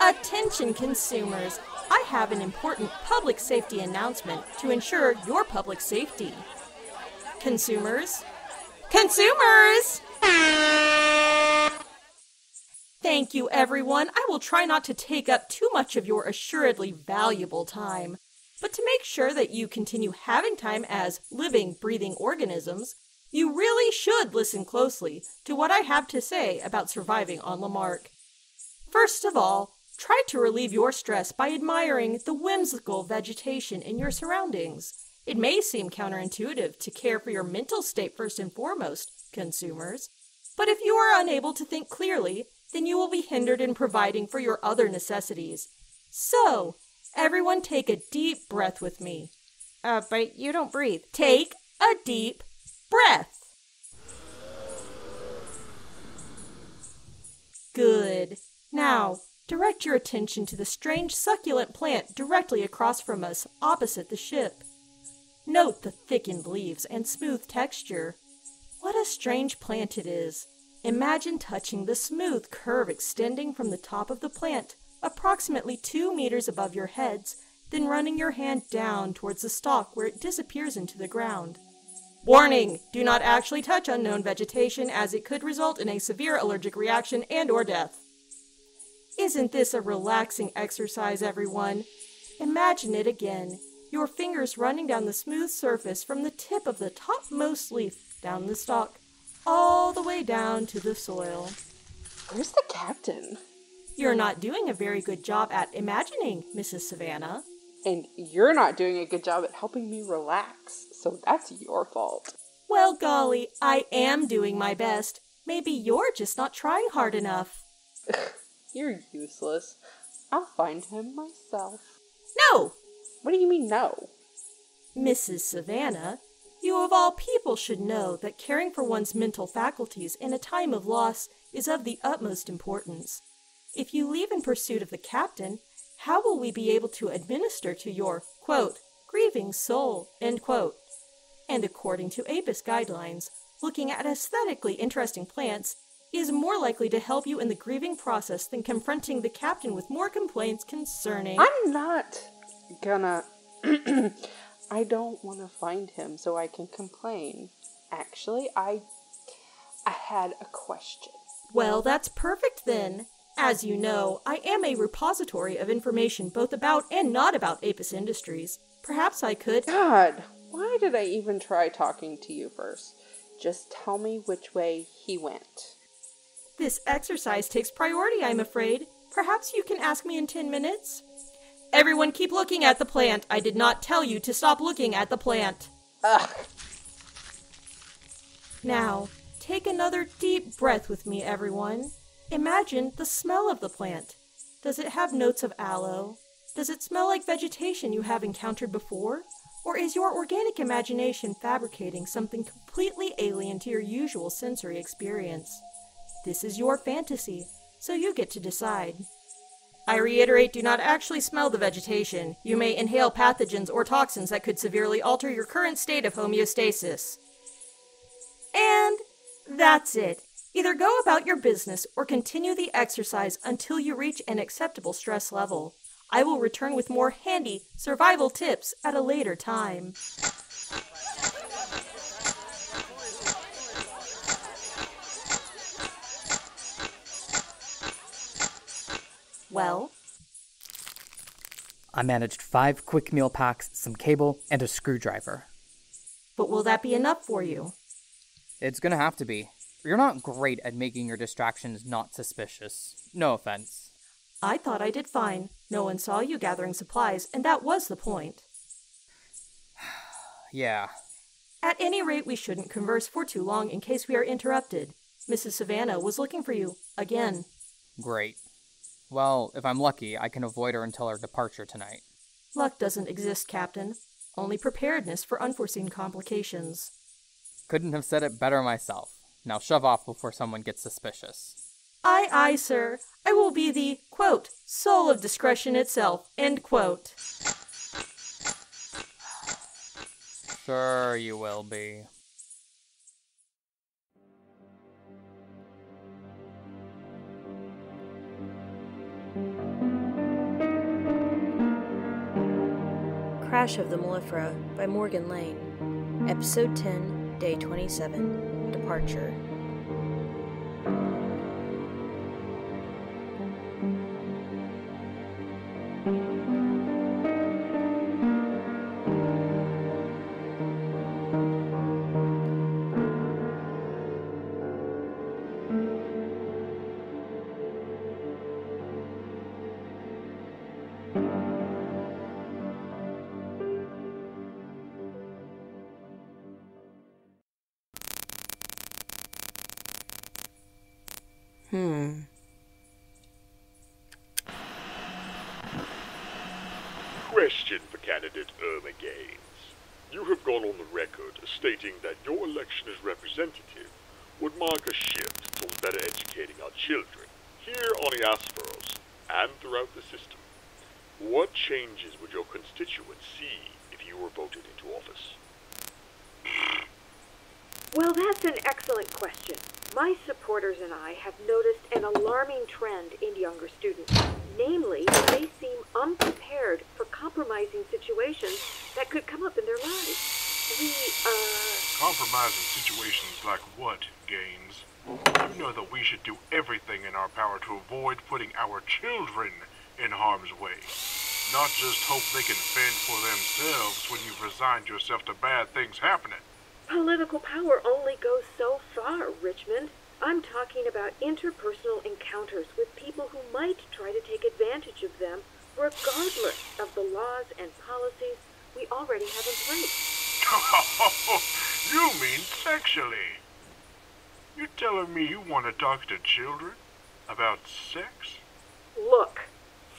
Attention consumers, I have an important public safety announcement to ensure your public safety. Consumers? Consumers! Thank you, everyone. I will try not to take up too much of your assuredly valuable time. But to make sure that you continue having time as living, breathing organisms, you really should listen closely to what I have to say about surviving on Lamarck. First of all, try to relieve your stress by admiring the whimsical vegetation in your surroundings. It may seem counterintuitive to care for your mental state first and foremost, consumers, but if you are unable to think clearly, then you will be hindered in providing for your other necessities. So, everyone take a deep breath with me. But you don't breathe. Take a deep breath. Good. Now, direct your attention to the strange succulent plant directly across from us, opposite the ship. Note the thickened leaves and smooth texture. What a strange plant it is. Imagine touching the smooth curve extending from the top of the plant, approximately 2 meters above your heads, then running your hand down towards the stalk where it disappears into the ground. Warning! Do not actually touch unknown vegetation as it could result in a severe allergic reaction and/or death. Isn't this a relaxing exercise, everyone? Imagine it again. Your fingers running down the smooth surface from the tip of the topmost leaf down the stalk, all the way down to the soil. Where's the captain? You're not doing a very good job at imagining, Mrs. Savannah. And you're not doing a good job at helping me relax, so that's your fault. Well, golly, I am doing my best. Maybe you're just not trying hard enough. You're useless. I'll find him myself. No! What do you mean, no? Mrs. Savannah, you of all people should know that caring for one's mental faculties in a time of loss is of the utmost importance. If you leave in pursuit of the captain, how will we be able to administer to your, quote, grieving soul, end quote? And according to APIS guidelines, looking at aesthetically interesting plants is more likely to help you in the grieving process than confronting the captain with more complaints concerning... I'm not gonna... I don't want to find him so I can complain. Actually, I had a question. Well, that's perfect then. As you know, I am a repository of information both about and not about Apis Industries. Perhaps I could... God, why did I even try talking to you first? Just tell me which way he went. This exercise takes priority, I'm afraid. Perhaps you can ask me in 10 minutes? Everyone keep looking at the plant. I did not tell you to stop looking at the plant. Ugh. Now, take another deep breath with me, everyone. Imagine the smell of the plant. Does it have notes of aloe? Does it smell like vegetation you have encountered before? Or is your organic imagination fabricating something completely alien to your usual sensory experience? This is your fantasy, so you get to decide. I reiterate, do not actually smell the vegetation. You may inhale pathogens or toxins that could severely alter your current state of homeostasis. And that's it. Either go about your business or continue the exercise until you reach an acceptable stress level. I will return with more handy survival tips at a later time. Well? I managed 5 quick meal packs, some cable, and a screwdriver. But will that be enough for you? It's gonna have to be. You're not great at making your distractions not suspicious. No offense. I thought I did fine. No one saw you gathering supplies, and that was the point. Yeah. At any rate, we shouldn't converse for too long in case we are interrupted. Mrs. Savannah was looking for you, again. Great. Well, if I'm lucky, I can avoid her until our departure tonight. Luck doesn't exist, Captain. Only preparedness for unforeseen complications. Couldn't have said it better myself. Now shove off before someone gets suspicious. Aye, aye, sir. I will be the, quote, soul of discretion itself, end quote. Sure you will be. Crash of the Mellifera by Morgan Lane. Episode 10, Day 27, Departure. Question for candidate Irma Gaines. You have gone on the record stating that your election as representative would mark a shift towards better educating our children here on Easpheros and throughout the system. What changes would your constituents see if you were voted into office? Well, that's an excellent question. My supporters and I have noticed an alarming trend in younger students. Namely, they seem unprepared for compromising situations that could come up in their lives. Compromising situations like what, Gaines? You know that we should do everything in our power to avoid putting our children in harm's way. Not just hope they can fend for themselves when you've resigned yourself to bad things happening. Political power only goes so far, Richmond. I'm talking about interpersonal encounters with people who might try to take advantage of them, regardless of the laws and policies we already have in place. You mean sexually? You're telling me you want to talk to children about sex? Look,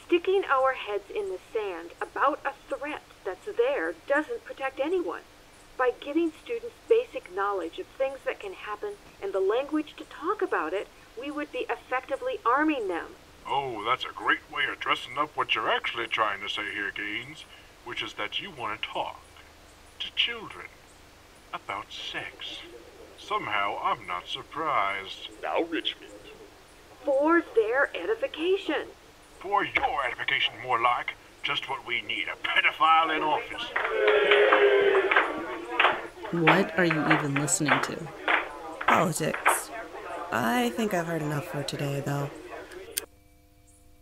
sticking our heads in the sand about a threat that's there doesn't protect anyone. By giving students basic knowledge of things that can happen and the language to talk about it, we would be effectively arming them. Oh, that's a great way of dressing up what you're actually trying to say here, Gaines, which is that you want to talk to children about sex. Somehow, I'm not surprised. Now, Richmond. For their edification. For your edification, more like. Just what we need, a pedophile in office. What are you even listening to? Politics. I think I've heard enough for today, though.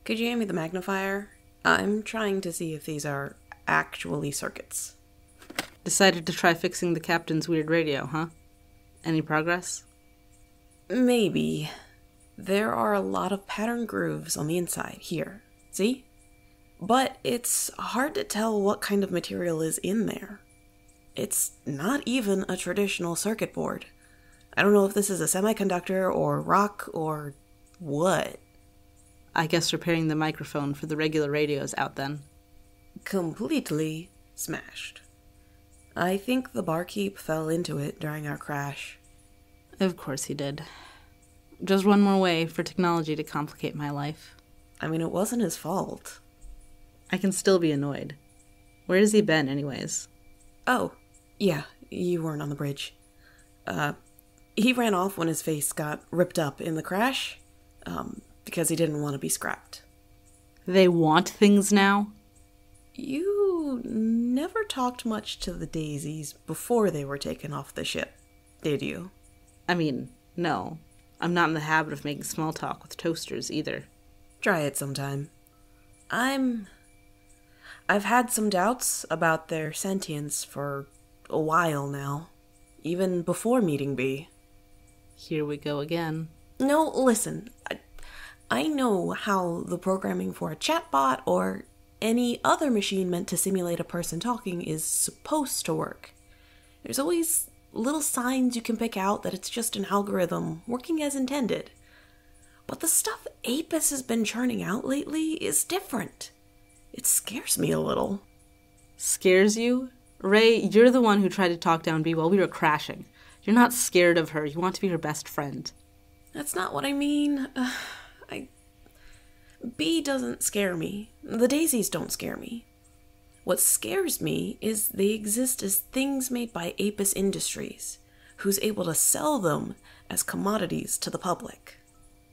Could you hand me the magnifier? I'm trying to see if these are actually circuits. Decided to try fixing the captain's weird radio, huh? Any progress? Maybe. There are a lot of pattern grooves on the inside, here. See? But it's hard to tell what kind of material is in there. It's not even a traditional circuit board. I don't know if this is a semiconductor or rock or what. I guess repairing the microphone for the regular radio's out then. Completely smashed. I think the Barkeep fell into it during our crash. Of course he did. Just one more way for technology to complicate my life. I mean, it wasn't his fault. I can still be annoyed. Where has he been, anyways? Oh, yeah, you weren't on the bridge. He ran off when his face got ripped up in the crash, because he didn't want to be scrapped. They want things now? You never talked much to the daisies before they were taken off the ship, did you? I mean, no. I'm not in the habit of making small talk with toasters, either. Try it sometime. I've had some doubts about their sentience for a while now, even before meeting B. Here we go again. No, listen, I know how the programming for a chatbot or any other machine meant to simulate a person talking is supposed to work. There's always little signs you can pick out that it's just an algorithm working as intended. But the stuff Apis has been churning out lately is different. It scares me a little. Scares you? Ray, you're the one who tried to talk down B while we were crashing. You're not scared of her. You want to be her best friend. That's not what I mean. B doesn't scare me. The daisies don't scare me. What scares me is they exist as things made by Apis Industries, who's able to sell them as commodities to the public.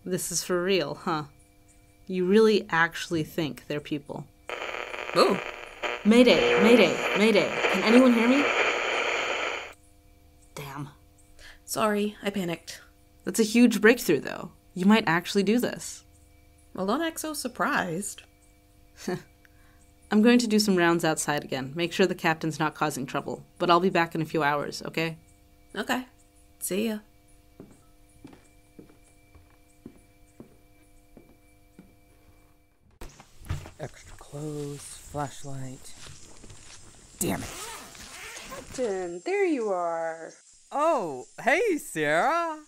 This is for real, huh? You really actually think they're people? Oh, Mayday, mayday, mayday. Can anyone hear me? Damn. Sorry, I panicked. That's a huge breakthrough, though. You might actually do this. Well, don't act so surprised. I'm going to do some rounds outside again. Make sure the captain's not causing trouble. But I'll be back in a few hours, okay? Okay. See ya. Extra clothes, flashlight. Damn it. Captain, there you are. Oh, hey, Sarah.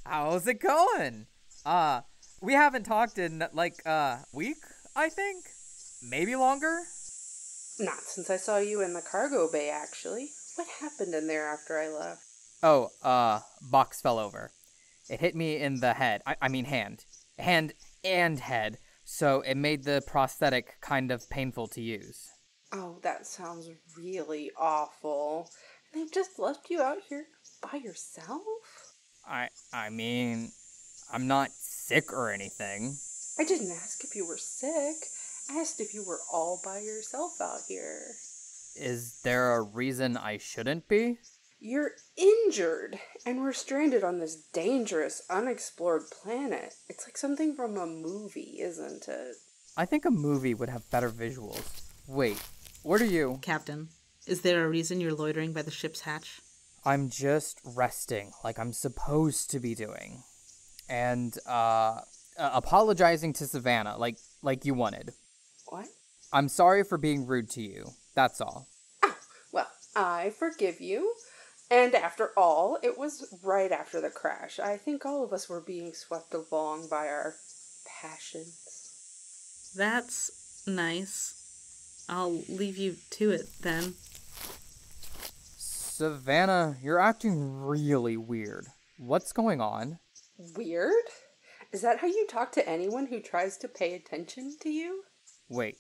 How's it going? We haven't talked in, like, a week, I think? Maybe longer? Not since I saw you in the cargo bay, actually. What happened in there after I left? Oh, box fell over. It hit me in the head. I mean hand. Hand and head. So it made the prosthetic kind of painful to use. Oh, that sounds really awful. They just left you out here by yourself? I mean, I'm not sick or anything. I didn't ask if you were sick. I asked if you were all by yourself out here. Is there a reason I shouldn't be? You're injured, and we're stranded on this dangerous, unexplored planet. It's like something from a movie, isn't it? I think a movie would have better visuals. Wait, what are you? Captain, is there a reason you're loitering by the ship's hatch? I'm just resting, like I'm supposed to be doing. And, apologizing to Savannah, like you wanted. What? I'm sorry for being rude to you, that's all. Oh, well, I forgive you. And after all, it was right after the crash. I think all of us were being swept along by our passions. That's nice. I'll leave you to it, then. Savannah, you're acting really weird. What's going on? Weird? Is that how you talk to anyone who tries to pay attention to you? Wait.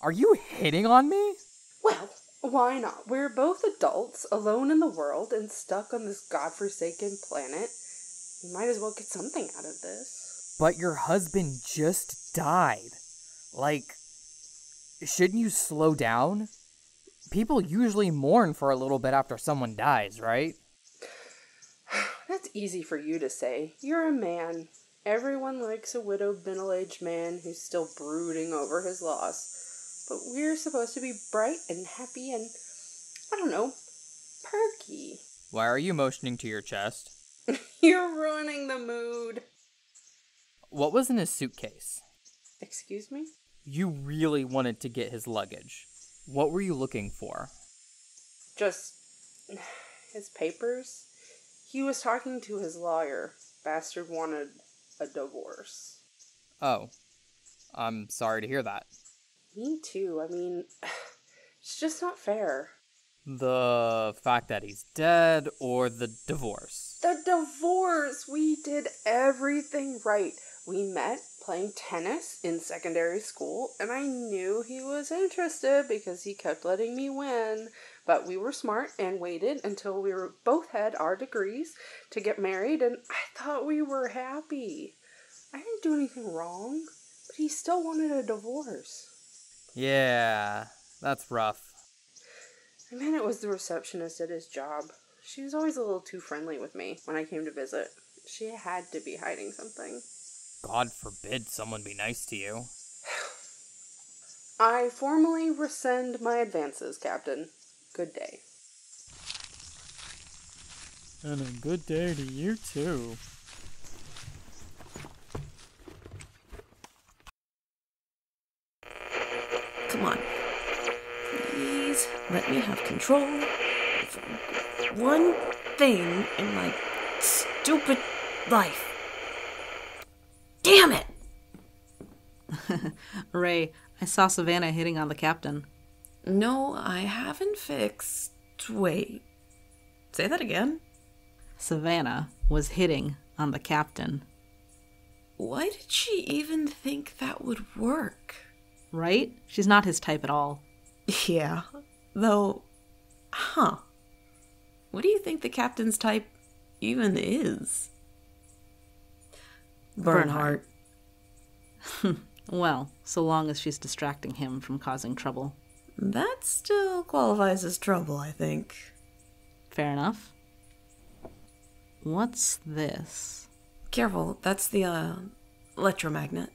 Are you hitting on me? Well, why not? We're both adults, alone in the world, and stuck on this godforsaken planet. We might as well get something out of this. But your husband just died. Like, shouldn't you slow down? People usually mourn for a little bit after someone dies, right? That's easy for you to say. You're a man. Everyone likes a widowed middle-aged man who's still brooding over his loss. But we're supposed to be bright and happy and, I don't know, perky. Why are you motioning to your chest? You're ruining the mood. What was in his suitcase? Excuse me? You really wanted to get his luggage. What were you looking for? Just his papers. He was talking to his lawyer. Bastard wanted a divorce. Oh. I'm sorry to hear that. Me too. I mean, it's just not fair. The fact that he's dead or the divorce? The divorce! We did everything right. We met playing tennis in secondary school, and I knew he was interested because he kept letting me win. But we were smart and waited until we both had our degrees to get married, and I thought we were happy. I didn't do anything wrong, but he still wanted a divorce. Yeah, that's rough. And then it was the receptionist at his job. She was always a little too friendly with me when I came to visit. She had to be hiding something. God forbid someone be nice to you. I formally rescind my advances, Captain. Good day. And a good day to you, too. Come on. Please let me have control of one thing in my stupid life. Damn it! Ray, I saw Savannah hitting on the captain. No, I haven't fixed... Wait. Say that again? Savannah was hitting on the captain. Why did she even think that would work? Right? She's not his type at all. Yeah. Though... Huh. What do you think the captain's type even is? Bernhardt. Well, so long as she's distracting him from causing trouble. That still qualifies as trouble, I think. Fair enough. What's this? Careful, that's the, electromagnet.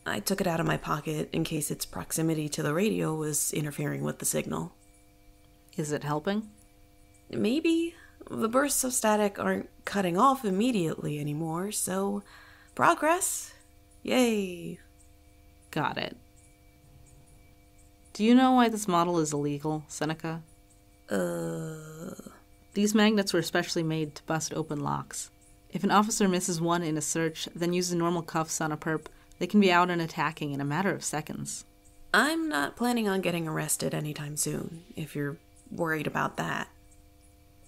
I took it out of my pocket in case its proximity to the radio was interfering with the signal. Is it helping? Maybe. The bursts of static aren't cutting off immediately anymore, so progress. Yay. Got it. Do you know why this model is illegal, Seneca? These magnets were specially made to bust open locks. If an officer misses one in a search, then uses normal cuffs on a perp, they can be out and attacking in a matter of seconds. I'm not planning on getting arrested anytime soon, if you're worried about that.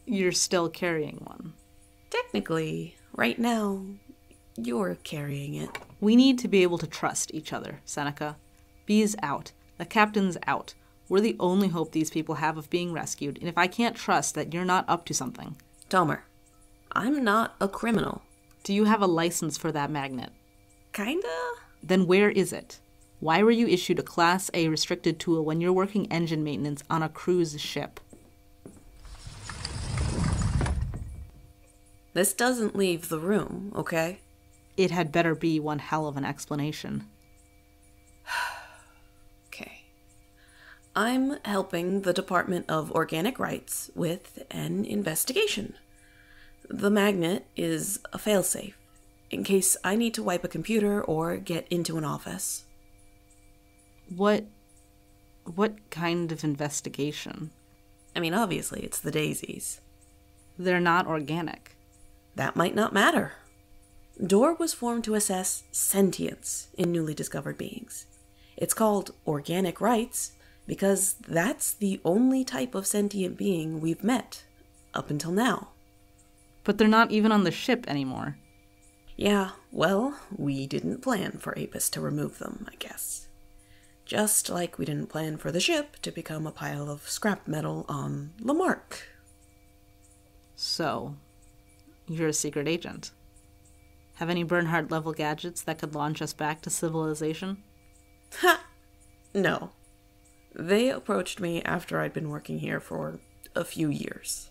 You're still carrying one. Technically, right now, you're carrying it. We need to be able to trust each other, Seneca. B is out. The captain's out. We're the only hope these people have of being rescued, and if I can't trust that you're not up to something... Tomer, I'm not a criminal. Do you have a license for that magnet? Kinda? Then where is it? Why were you issued a Class A restricted tool when you're working engine maintenance on a cruise ship? This doesn't leave the room, okay? It had better be one hell of an explanation. Okay. I'm helping the Department of Organic Rights with an investigation. The magnet is a failsafe, in case I need to wipe a computer or get into an office. What kind of investigation? I mean, obviously, it's the daisies. They're not organic. That might not matter. DOOR was formed to assess sentience in newly discovered beings. It's called Organic Rights because that's the only type of sentient being we've met up until now. But they're not even on the ship anymore. Yeah, well, we didn't plan for Apis to remove them, I guess. Just like we didn't plan for the ship to become a pile of scrap metal on Lamarck. So, you're a secret agent. Have any Bernhardt-level gadgets that could launch us back to civilization? Ha! No. They approached me after I'd been working here for a few years.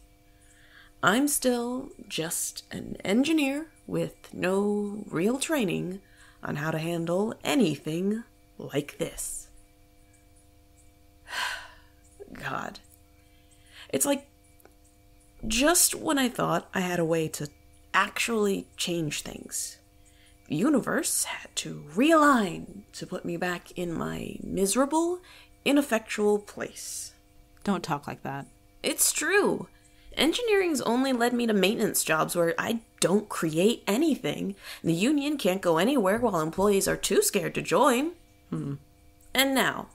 I'm still just an engineer with no real training on how to handle anything like this. God. It's like, just when I thought I had a way to actually change things, the universe had to realign to put me back in my miserable, ineffectual place. Don't talk like that. It's true. Engineering's only led me to maintenance jobs where I don't create anything. The union can't go anywhere while employees are too scared to join. And now,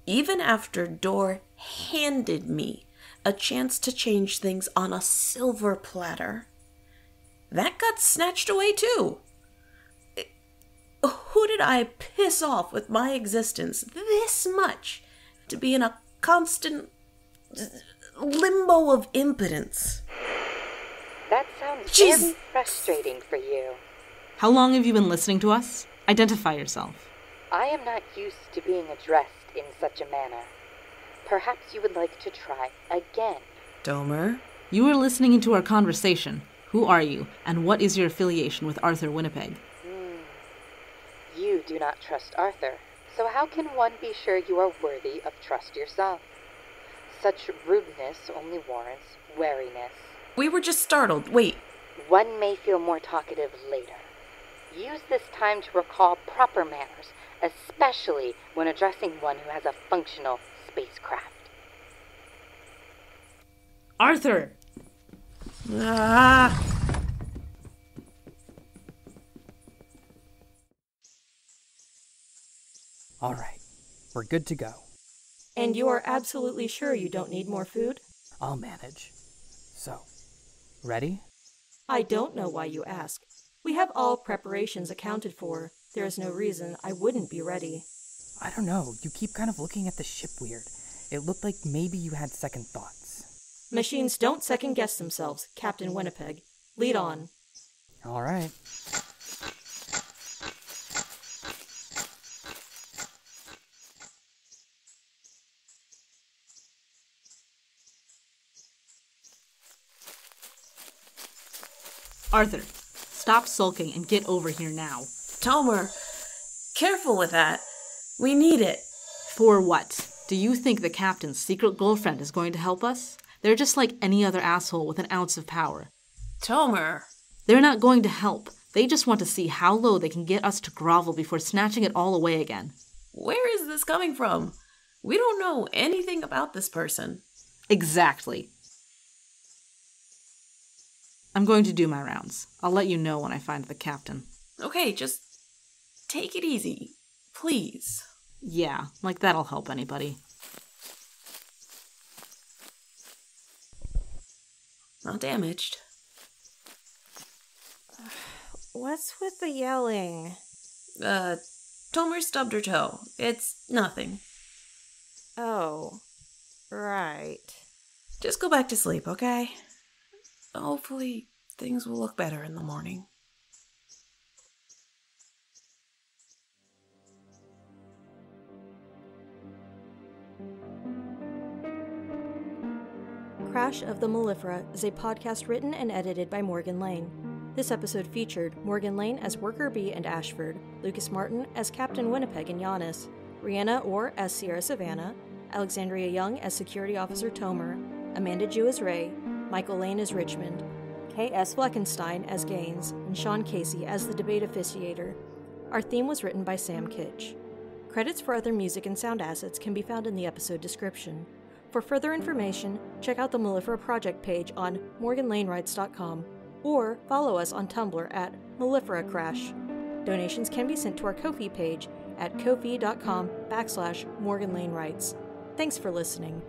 even after DOOR handed me a chance to change things on a silver platter, that got snatched away too. Who did I piss off with my existence this much to be in a constant limbo of impotence? That sounds Jeez. very frustrating for you. How long have you been listening to us? Identify yourself. I am not used to being addressed in such a manner. Perhaps you would like to try again. Domer? You are listening into our conversation. Who are you, and what is your affiliation with Arthur Winnipeg? You do not trust Arthur, so how can one be sure you are worthy of trust yourself? Such rudeness only warrants wariness. We were just startled. Wait. One may feel more talkative later. Use this time to recall proper manners, especially when addressing one who has a functional spacecraft. Arthur! Ah! All right, we're good to go. And you are absolutely sure you don't need more food? I'll manage. So, ready? I don't know why you ask. We have all preparations accounted for. There is no reason I wouldn't be ready. I don't know, you keep kind of looking at the ship weird. It looked like maybe you had second thoughts. Machines don't second-guess themselves, Captain Winnipeg. Lead on. All right. Arthur, stop sulking and get over here now. Tomer, careful with that. We need it. For what? Do you think the captain's secret girlfriend is going to help us? They're just like any other asshole with an ounce of power. Tomer. They're not going to help. They just want to see how low they can get us to grovel before snatching it all away again. Where is this coming from? We don't know anything about this person. Exactly. I'm going to do my rounds. I'll let you know when I find the captain. Okay, just take it easy. Please. Yeah, like that'll help anybody. Not damaged. What's with the yelling? Tomer stubbed her toe. It's nothing. Oh, right. Just go back to sleep, okay? Hopefully, things will look better in the morning. Crash of the Mellifera is a podcast written and edited by Morgan Lane. This episode featured Morgan Lane as Worker Bee and Ashford, Lucas Martin as Captain Winnipeg and Giannis, Rihanna Orr as Sierra Savannah, Alexandria Young as Security Officer Tomer, Amanda Jew as Ray, Michael Lane as Richmond, K.S. Fleckenstein as Gaines, and Sean Casey as the debate officiator. Our theme was written by Sam Kitch. Credits for other music and sound assets can be found in the episode description. For further information, check out the Mellifera Project page on morganlanewrites.com or follow us on Tumblr at Mellifera Crash. Donations can be sent to our Ko-fi page at ko-fi.com/morganlanewrites. Thanks for listening.